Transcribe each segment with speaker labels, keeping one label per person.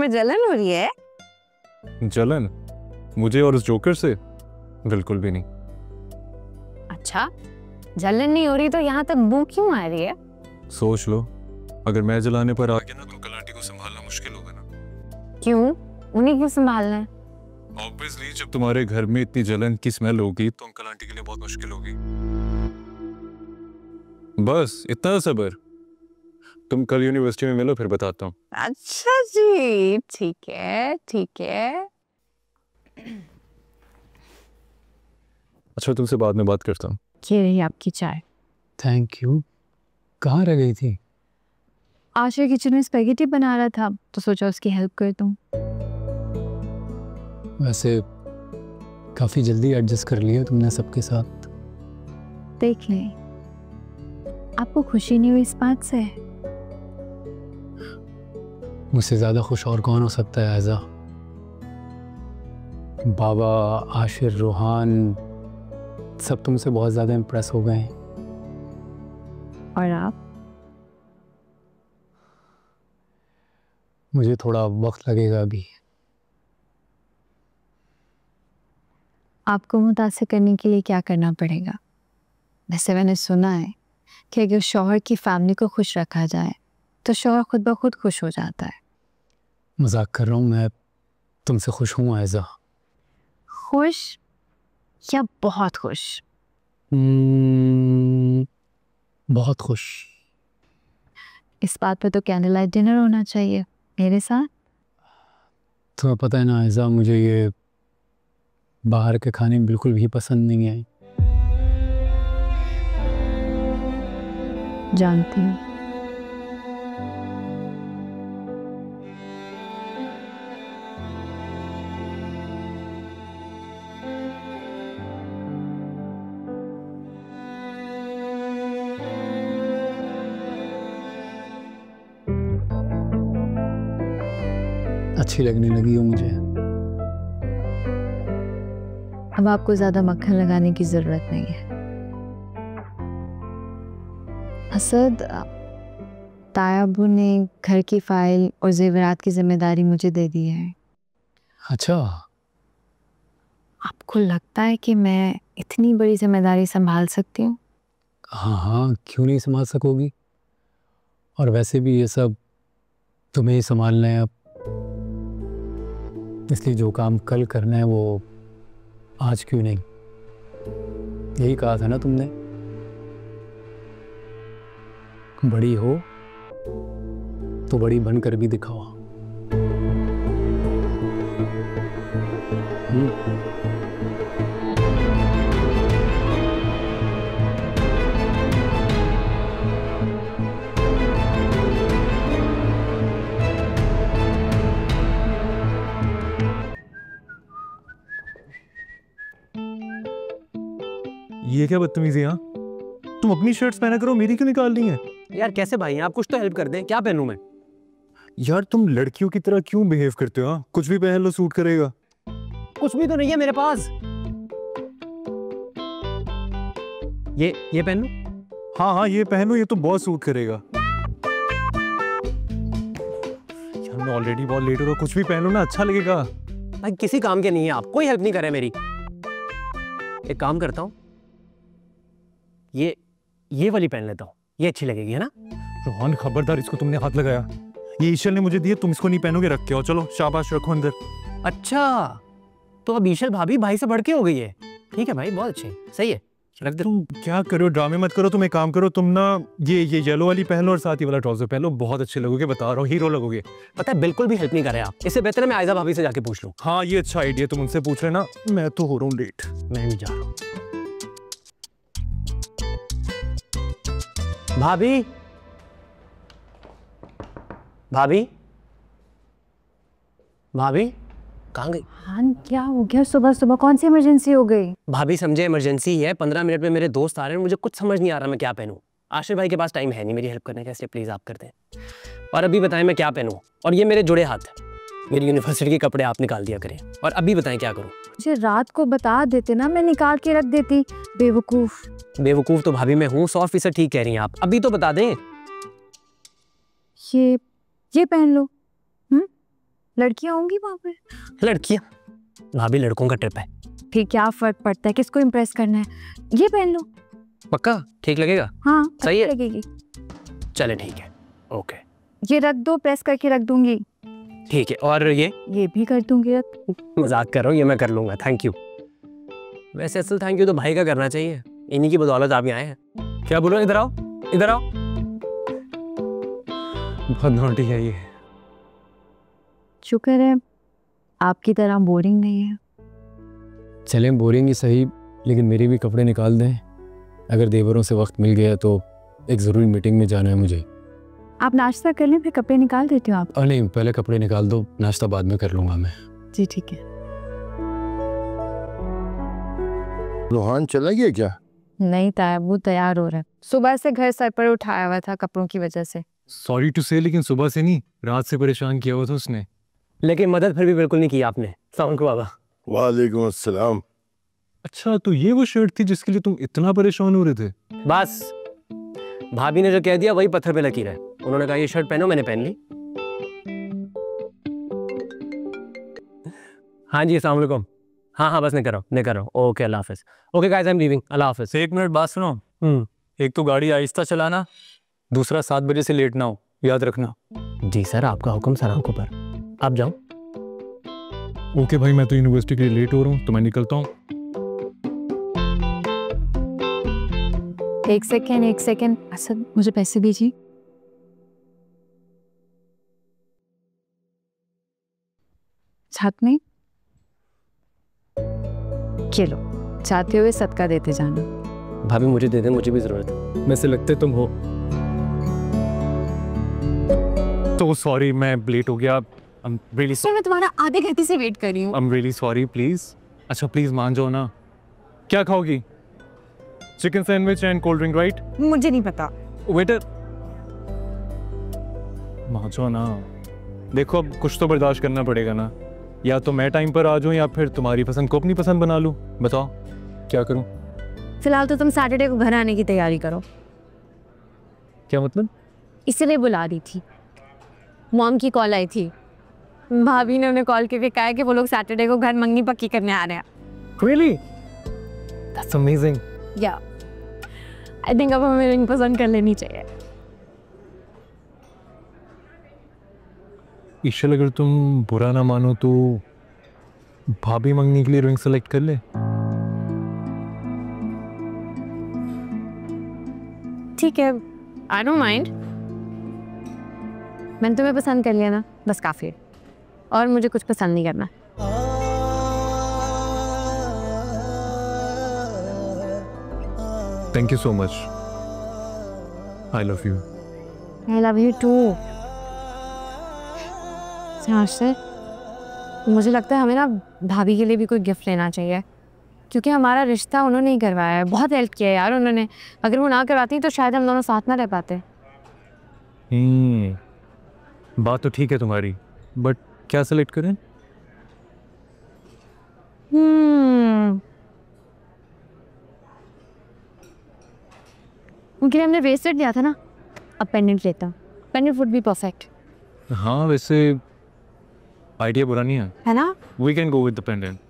Speaker 1: तुम्हें जलन हो रही है?
Speaker 2: जलन? मुझे और उस जोकर से? बिल्कुल भी नहीं।
Speaker 1: अच्छा, जलन नहीं हो रही तो यहाँ तक बू क्यों आ रही है?
Speaker 2: सोच लो, अगर मैं जलाने पर आ गया ना तो अंकल आंटी को संभालना मुश्किल होगा ना।
Speaker 1: क्यों? उन्हें क्यों संभालना है?
Speaker 2: ऑब्वियसली जब तुम्हारे घर में इतनी जलन की स्मेल होगी तो अंकल आंटी के लिए बहुत मुश्किल होगी। बस इतना सब्र। तुम कल यूनिवर्सिटी में मिलो, फिर बताता हूँ।
Speaker 1: अच्छा जी, ठीक है ठीक है।
Speaker 2: अच्छा, तुमसे बाद में बात करता हूँ।
Speaker 1: ये रही आपकी चाय।
Speaker 3: Thank you. कहाँ रह गई थी?
Speaker 1: आशा किचन में स्पेगेटी बना रहा था तो सोचा उसकी हेल्प कर दूं।
Speaker 3: वैसे काफ़ी जल्दी एडजस्ट कर लिया तुमने सबके साथ।
Speaker 1: देख लें, आपको खुशी नहीं हुई इस बात से?
Speaker 3: मुझसे ज़्यादा खुश और कौन हो सकता है ऐज़ा? बाबा, आशिर, रोहान सब तुमसे बहुत ज़्यादा इम्प्रेस हो गए हैं।
Speaker 1: और आप?
Speaker 3: मुझे थोड़ा वक्त लगेगा अभी।
Speaker 1: आपको मुतासिर करने के लिए क्या करना पड़ेगा? वैसे मैंने सुना है कि अगर शौहर की फैमिली को खुश रखा जाए तो शौहर खुद ब खुद खुश हो जाता है।
Speaker 3: मजाक कर रहा हूँ, मैं तुमसे खुश हूँ ऐज़ा।
Speaker 1: खुश या बहुत खुश?
Speaker 3: बहुत खुश।
Speaker 1: इस बात पे तो कैंडल लाइट डिनर होना चाहिए मेरे साथ।
Speaker 3: तुम्हें पता है ना ऐज़ा, मुझे ये बाहर के खाने बिल्कुल भी पसंद नहीं है।
Speaker 1: जानती हूँ।
Speaker 3: अच्छी लगने लगी हो मुझे।
Speaker 1: अब आपको ज्यादा मक्खन लगाने की जरूरत नहीं है। असद, तायाबू ने घर की फाइल और जेवरात की जिम्मेदारी मुझे दे दी है।
Speaker 3: अच्छा,
Speaker 1: आपको लगता है कि मैं इतनी बड़ी जिम्मेदारी संभाल सकती हूँ?
Speaker 3: हाँ हाँ, क्यों नहीं संभाल सकोगी। और वैसे भी ये सब तुम्हें ही संभालना है अब, इसलिए जो काम कल करना है वो आज क्यों नहीं। यही कहा था ना तुमने, बड़ी हो तो बड़ी बनकर भी दिखाओ।
Speaker 2: ये क्या बदतमीजी है? तुम अपनी शर्ट्स पहना करो, मेरी क्यों निकाल रही है?
Speaker 4: यार कैसे भाई हैं आप? कुछ तो हेल्प कर दें। क्या पहनूं मैं?
Speaker 2: यार तुम लड़कियों की तरह क्यों बिहेव करते हो? कुछ भी पहन लो, सूट करेगा।
Speaker 4: कुछ भी तो नहीं है मेरे पास। ये पहन लूं?
Speaker 2: हाँ हाँ, ये पहनो, ये तो बहुत सूट करेगा। यार मैं ऑलरेडी बहुत लेट हो रहा हूँ, कुछ भी पहनो ना, अच्छा लगेगा।
Speaker 4: भाई किसी काम के नहीं है आप, कोई हेल्प नहीं करे मेरी। एक काम करता हूँ, ये वाली पहन लेता हूँ, ये अच्छी लगेगी, है ना?
Speaker 2: रोहन खबरदार, इसको तुमने हाथ लगाया। ये ईशल ने मुझे दिए, तुम इसको नहीं पहनोगे, रख के आओ। चलो शाबाश, रखो अंदर।
Speaker 4: अच्छा, तो अब ईशल भाभी भाई से बढ़ के हो गई है। ठीक है भाई, बहुत अच्छी, सही है, रख दे।
Speaker 2: तुम क्या करो, ड्रामे मत करो। तुम एक काम करो, तुम ना ये येलो वाली पहन लो और साथ ही वाला ट्राउजर पहन लो, बहुत अच्छे लगोगे, बता रहा हूँ, हीरो लगोगे।
Speaker 4: पता है बिल्कुल भी हेल्प नहीं करे आप। इससे बेहतर है मैं आयजा भाभी से जाके पूछ लूँ।
Speaker 2: हाँ ये अच्छा आइडिया, तुम उनसे पूछ लेना। मैं तो हो रहा हूँ लेट।
Speaker 4: मैं भी जा रहा हूँ। भाभी, भाभी, भाभी कहाँ गई?
Speaker 1: हाँ, क्या हो गया? सुबह सुबह कौन सी इमरजेंसी हो गई?
Speaker 4: भाभी समझे इमरजेंसी है, 15 मिनट में मेरे दोस्त आ रहे हैं, मुझे कुछ समझ नहीं आ रहा मैं क्या पहनूं। आशिर भाई के पास टाइम है नहीं मेरी हेल्प करने का, इसलिए प्लीज आप कर दें। और अभी बताएं मैं क्या पहनूं। और ये मेरे जुड़े हाथ है, मेरी यूनिवर्सिटी के कपड़े आप निकाल दिया करें। और अभी बताएं क्या करूं।
Speaker 1: मुझे रात को बता देते ना, मैं निकाल के रख देती। बेवकूफ।
Speaker 4: बेवकूफ तो भाभी मैं हूँ, 100% ठीक कह रही हैं आप। अभी तो बता दें।
Speaker 1: ये पहन लो। लड़कियां होंगी वहाँ पे?
Speaker 4: लड़कियां? भाभी लड़कों का ट्रिप है।
Speaker 1: फिर क्या फर्क पड़ता है, किसको इम्प्रेस करना है? ये पहन लो।
Speaker 4: पक्का ठीक लगेगा?
Speaker 1: हाँ
Speaker 4: सही है?
Speaker 1: लगेगी।
Speaker 4: चले ठीक है, ओके।
Speaker 1: ये रख दो, प्रेस करके रख दूंगी।
Speaker 4: ठीक है, और ये
Speaker 1: भी कर दूंगी रख।
Speaker 4: मजाक कर रहा हूँ, ये मैं कर लूंगा, थैंक यू। वैसे असल थैंक यू तो भाई का करना चाहिए, इन्हीं की बदौलत आप यहाँ आए हैं। क्या बोलो, इधर आओ, इधर आओ।
Speaker 2: बहुत नॉटी है ये।
Speaker 1: शुक्र है आपकी तरह बोरिंग नहीं है।
Speaker 3: चलें बोरिंग ही सही, लेकिन मेरे भी कपड़े निकाल दें। अगर देवरों से वक्त मिल गया तो एक ज़रूरी मीटिंग में जाना है मुझे।
Speaker 1: आप नाश्ता कर लें, फिर कपड़े निकाल देती हूँ आप।
Speaker 3: नहीं, पहले कपड़े निकाल दो, नाश्ता बाद में कर लूँगा मैं।
Speaker 1: जी ठीक है।
Speaker 5: रोहान चला गया क्या?
Speaker 1: नहीं ताया, वो तैयार हो रहा है। सुबह से घर सर पर उठाया हुआ था कपड़ों की वजह से।
Speaker 2: सॉरी टू से, लेकिन सुबह से नहीं, रात से परेशान किया हुआ था उसने।
Speaker 4: लेकिन मदद फिर भी बिल्कुल नहीं की आपने। सलाम को बाबा।
Speaker 5: वालेकुम अस्सलाम।
Speaker 2: अच्छा, तो ये वो शर्ट थी जिसके लिए तुम इतना परेशान हो रहे थे?
Speaker 4: बस भाभी ने जो कह दिया वही पत्थर पे लकीर है। उन्होंने कहा ये शर्ट पहनो, मैंने पहन ली। हाँ जी, अस्सलाम वालेकुम। हाँ बस नहीं कर रहा हूँ। ओके, अल्लाह हाफिज। Okay guys, I am leaving, अल्लाह हाफिज।
Speaker 6: एक मिनट बात सुनो। एक तो गाड़ी आहिस्ता चलाना, दूसरा 7 बजे से लेट ना हो, याद रखना।
Speaker 4: जी सर, आपका हुक्म सर आंखों पर। आप जाओ।
Speaker 2: ओके भाई, मैं तो यूनिवर्सिटी के लिए लेट हो रहा हूँ, तो मैं निकलता हूँ।
Speaker 1: एक सेकेंड असद, मुझे पैसे दीजिए। साथ में ये लो, चाहते हुए सदका देते जाना।
Speaker 4: भाभी मुझे दे दे, मुझे भी जरूरत है।
Speaker 6: में से लगते तुम हो।
Speaker 2: तो सॉरी, मैं लेट हो गया। I'm really
Speaker 1: मैं तुम्हारा आधे घंटे से वेट कर रही हूँ।
Speaker 2: I'm really sorry, please। अच्छा प्लीज मान जाओ ना। क्या खाओगी? Chicken sandwich and cold drink, right?
Speaker 1: मुझे नहीं पता।
Speaker 2: वेटर, मान जाओ ना। देखो अब कुछ तो बर्दाश्त करना पड़ेगा ना। या तो मैं टाइम पर आ जाऊँ या फिर तुम्हारी पसंद को अपनी पसंद बना लूँ। बताओ क्या करूँ?
Speaker 1: फिलहाल तो तुम सैटरडे को घर आने की तैयारी करो।
Speaker 2: क्या मतलब?
Speaker 1: इसीलिए बुला रही थी। मॉम की कॉल आई थी, भाभी ने उन्हें कॉल करके कहा कि वो लोग सैटरडे को घर मंगनी पक्की करने आ रहे हैं।
Speaker 2: Really? That's amazing।
Speaker 1: या आई थिंक अब हमें रिंग पसंद कर लेनी चाहिए।
Speaker 2: ईशल, अगर तुम बुरा ना मानो तो भाभी मंगनी के लिए रिंग सेलेक्ट कर ले।
Speaker 1: ठीक है, आई डोंट माइंड। मैंने तुम्हें पसंद कर लिया ना, बस काफी। और मुझे कुछ पसंद नहीं करना।
Speaker 2: Thank you so much। I love you।
Speaker 1: I love you too। से मुझे लगता है हमें ना भाभी के लिए भी कोई गिफ्ट लेना चाहिए, क्योंकि हमारा रिश्ता उन्होंने ही करवाया है। बहुत हेल्प किया है यार उन्होंने। अगर वो ना करवाती तो शायद हम दोनों साथ ना रह पाते।
Speaker 2: बात तो ठीक है तुम्हारी, बट क्या सेलेक्ट करें?
Speaker 1: उनके लिए हमने ब्रेसलेट दिया था ना, अब पेंडेंट लेता। Pendant would be perfect.
Speaker 2: हाँ वैसे आइडिया बुरा नहीं
Speaker 1: है ना?
Speaker 2: We can go with the pendant।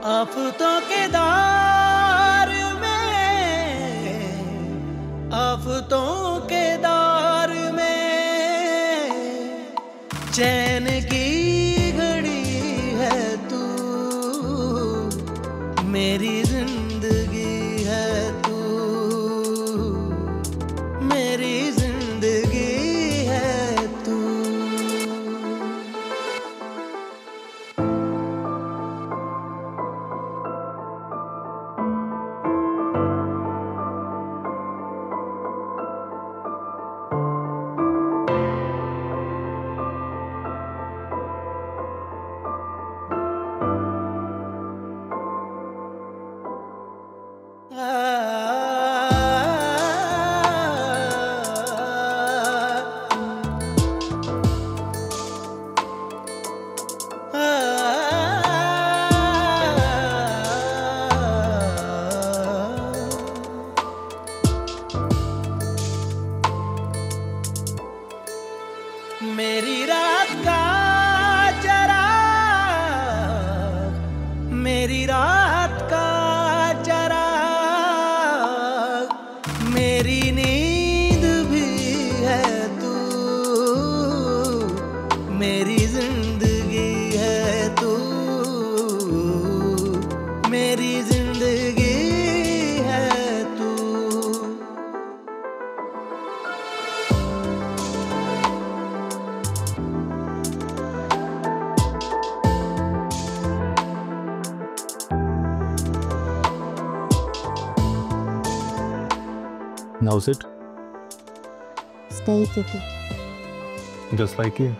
Speaker 7: आफतों के दौर में, आफतों के दौर में मेरी रात का चराग, मेरी रात का चराग, मेरी नींद भी है तू, मेरी जिंदगी है तू, मेरी जिंदगी है तू।
Speaker 2: Now sit.
Speaker 1: Stay kitty.
Speaker 2: Just like you.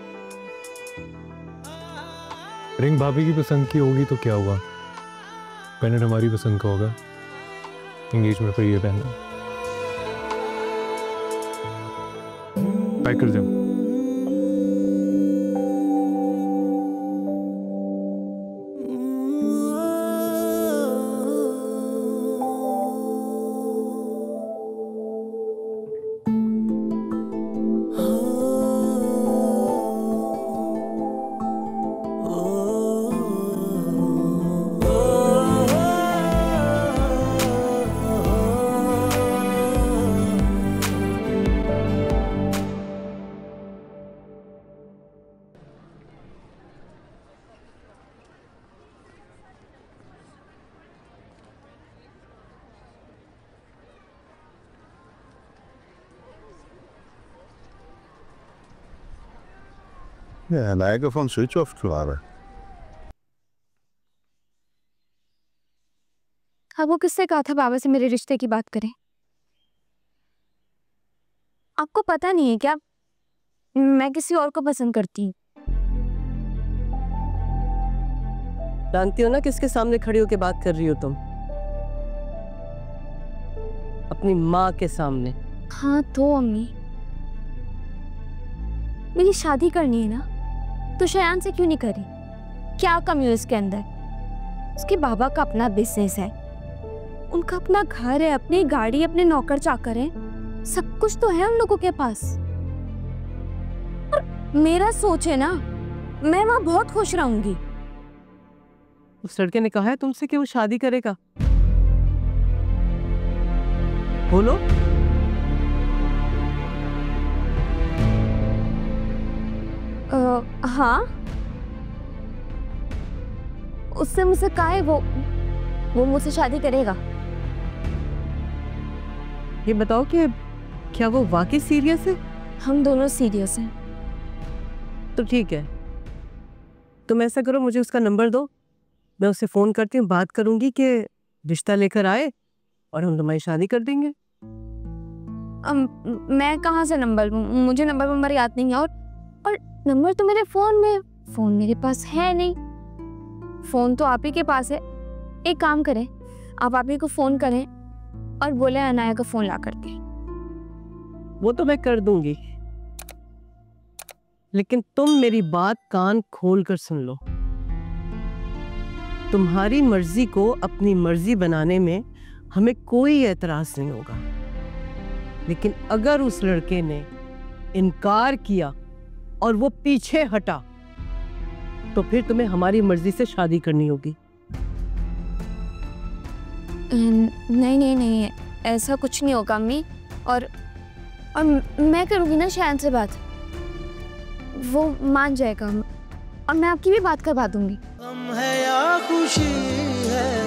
Speaker 2: Ring भाभी की पसंद की होगी तो क्या हुआ, पेंडेंट हमारी पसंद का होगा, एंगेजमेंट पर ये पहनना। पैक कर दो।
Speaker 5: अनाया का फोन स्विच ऑफ क्यों आ रहा है?
Speaker 1: हाँ, वो किससे कहा था बाबा से मेरे रिश्ते की बात करें? आपको पता नहीं है क्या, मैं किसी और को पसंद करती हूँ।
Speaker 8: जानती हो ना किसके सामने खड़ी होकर बात कर रही हो तुम? अपनी माँ के सामने।
Speaker 1: हाँ तो अम्मी, मेरी शादी करनी है ना, तो शयान से क्यों नहीं करी? क्या कमी है उसके अंदर? उसके बाबा का अपना बिजनेस है, उनका अपना घर है, अपनी गाड़ी, अपने नौकर चाकर हैं, सब कुछ तो है उन लोगों के पास। और मेरा सोच है ना, मैं वहां बहुत खुश रहूंगी।
Speaker 8: उस लड़के ने कहा है तुमसे कि वो शादी करेगा? बोलो।
Speaker 1: हाँ, उससे मुझसे कहा है वो मुझसे शादी करेगा।
Speaker 8: ये बताओ कि क्या वो वाकई सीरियस है?
Speaker 1: हम दोनों सीरियस हैं।
Speaker 8: तो ठीक है, तुम ऐसा करो, मुझे उसका नंबर दो, मैं उससे फोन करती हूँ, बात करूंगी कि रिश्ता लेकर आए और हम तुम्हारी शादी कर देंगे।
Speaker 1: मैं कहाँ से नंबर, मुझे नंबर याद नहीं है, और नंबर तो मेरे फोन में, फोन मेरे पास है नहीं। फोन तो आप ही के पास है। एक काम करें, आप ही को फोन करें और बोले अनाया का फोन ला करके।
Speaker 8: वो तो मैं कर दूंगी, लेकिन तुम मेरी बात कान खोल कर सुन लो। तुम्हारी मर्जी को अपनी मर्जी बनाने में हमें कोई एतराज नहीं होगा, लेकिन अगर उस लड़के ने इनकार किया और वो पीछे हटा, तो फिर तुम्हें हमारी मर्जी से शादी करनी होगी।
Speaker 1: नहीं नहीं नहीं, ऐसा कुछ नहीं होगा अम्मी, और मैं करूँगी ना शयान से बात, वो मान जाएगा, और मैं आपकी भी बात करवा दूंगी।
Speaker 7: गम है या खुशी है,